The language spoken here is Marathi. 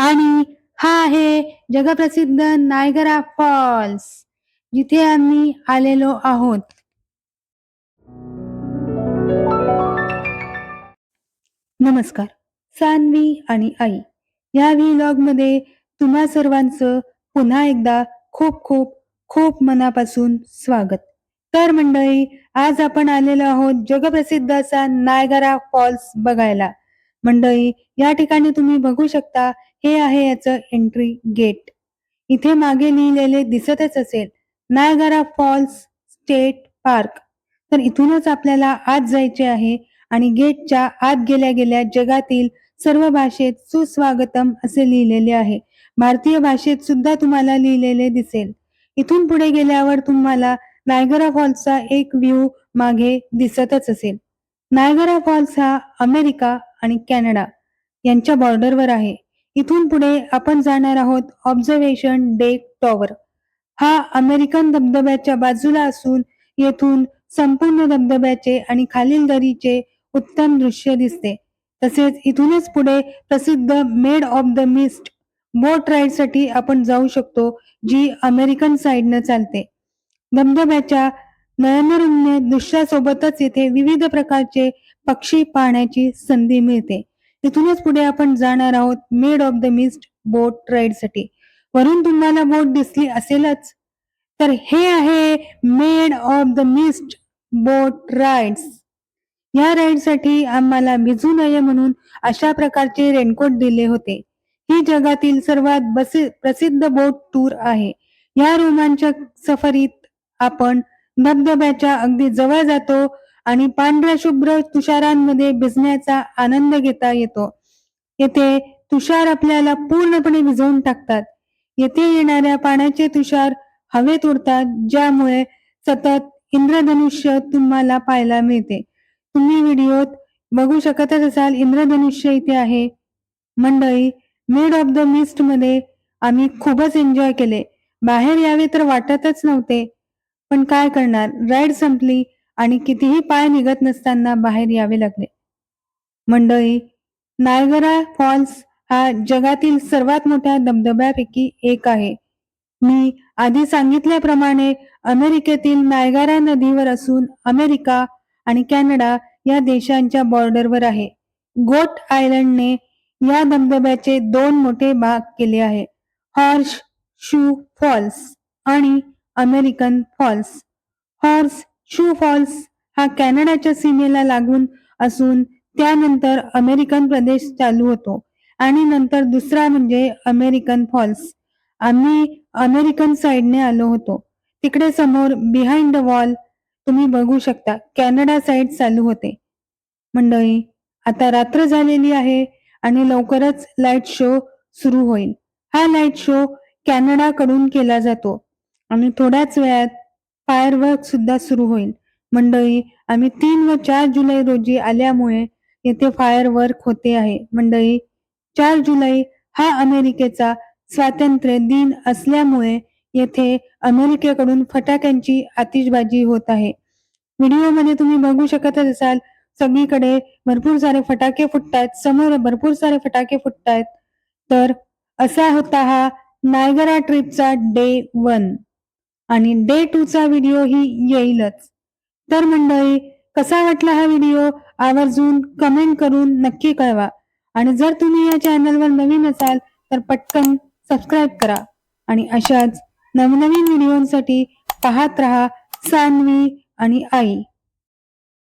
आणि हा आहे जगप्रसिद्ध नायगरा फॉल्स, जिथे आम्ही आलेलो आहोत. नमस्कार. सान्वी आणि आई या व्लॉग मध्ये तुम्हा सर्वांचं पुन्हा एकदा खूप खूप खूप मनापासून स्वागत. तर मंडळी, आज आपण आलेलो आहोत जगप्रसिद्ध असा नायगरा फॉल्स बघायला. मंडळी, या ठिकाणी तुम्ही बघू शकता, हे आहे याचं एंट्री गेट. इथे मागे लिहिलेले दिसतच असेल, नायगरा फॉल्स स्टेट पार्क. तर इथूनच आपल्याला आत जायचे आहे आणि गेटच्या आत गेल्या गेल्या जगातील सर्व भाषेत सुस्वागतम असे लिहिलेले आहे. भारतीय भाषेत सुद्धा तुम्हाला लिहिलेले दिसेल. इथून पुढे गेल्यावर तुम्हाला नायगरा फॉल्सचा एक व्ह्यू मागे दिसतच असेल. नायगरा फॉल्स हा अमेरिका आणि कॅनडा यांच्या बॉर्डरवर आहे. इथून पुढे आपण जाणार आहोत ऑब्झर्वेशन डेक टॉवर. हा अमेरिकन धबधब्याच्या बाजूला असून येथून संपूर्ण धबधब्याचे आणि खालील दरीचे उत्तम दृश्य दिसते. तसेच इथूनच पुढे प्रसिद्ध made of the mist boat ride साठी आपण जाऊ शकतो, जी अमेरिकन साइडनं चालते. धबधब्याच्या नयनरम्य दृश्यासोबतच येथे विविध प्रकारचे पक्षी पाहण्याची संधी मिळते. इथूनच पुढे आपण जाणार आहोत made of the mist boat ride साठी. वरून तुम्हाला बोट दिसली असेलच, तर हे आहे made of the mist boat rides. या राईडसाठी आम्हाला भिजू नये म्हणून अशा प्रकारचे रेनकोट दिले होते. ही जगातील सर्वात प्रसिद्ध बोट टूर आहे. या रोमांचक सफरीत आपण धबधब्याच्या अगदी जवळ जातो आणि पांढऱ्या शुभ्र तुषारांमध्ये भिजण्याचा आनंद घेता येतो. येथे तुषार आपल्याला पूर्णपणे भिजवून टाकतात. येथे येणाऱ्या पाण्याचे तुषार हवेत उडतात, ज्यामुळे सतत इंद्रधनुष्य तुम्हाला पाहायला मिळते. तुम्ही व्हिडिओत बघू शकतच असाल, इंद्रधनुष्य इथे आहे. मंडळी, मेड ऑफ द मिस्ट मध्ये आम्ही खूपच एन्जॉय केले. बाहेर यावे तर वाटतच नव्हते, पण काय करणार, राईड संपली आणि कितीही पाय निघत नसताना बाहेर यावे लागले. मंडळी, नायगरा फॉल्स हा जगातील सर्वात मोठ्या धबधब्यापैकी एक आहे. मी आधी सांगितल्याप्रमाणे अमेरिकेतील नायगरा नदीवर असून अमेरिका आणि कॅनडा या देशांच्या बॉर्डरवर आहे. गोट आयलंडने या धबधब्याचे दोन मोठे भाग केले आहे, हॉर्स शू फॉल्स आणि American falls. Horseshoe falls हा कॅनडाच्या सीमेला लागून असून त्यानंतर अमेरिकन प्रदेश चालू होतो आणि नंतर दुसरा म्हणजे अमेरिकन फॉल्स. आम्ही अमेरिकन साइडने आलो होतो. तिकडे समोर बिहाइंड द वॉल तुम्ही बघू शकता, कॅनडा साइड चालू होते. मंडळी, आता रात्र झालेली आहे आणि लवकरच लाईट शो सुरू होईल. हा लाईट शो कॅनडा कडून केला जातो आणि थोड्याच वेळात फायरवर्क सुद्धा सुरू होईल. मंडळी, आम्ही 3 व 4 जुलै रोजी आल्यामुळे येथे फायरवर्क होते आहे. मंडळी, 4 जुलै हा अमेरिकेचा स्वातंत्र्य दिन असल्यामुळे येथे अमेरिकेकडून फटाक्यांची आतिषबाजी होत आहे. व्हिडिओमध्ये तुम्ही बघू शकतच असाल, सगळीकडे भरपूर सारे फटाके फुटतायत, समोर भरपूर सारे फटाके फुटतायत. तर असा होता हा नायगरा ट्रिपचा डे 1 आणि डे 2 चा व्हिडिओ ही येईलच. तर मंडळी, कसा वाटला हा व्हिडिओ आवर्जून कमेंट करून नक्की कळवा आणि जर तुम्ही या चॅनलवर नवीन असाल तर पटकन सबस्क्राईब करा आणि अशाच नवनवीन व्हिडिओसाठी पाहत रहा सान्वी आणि आई.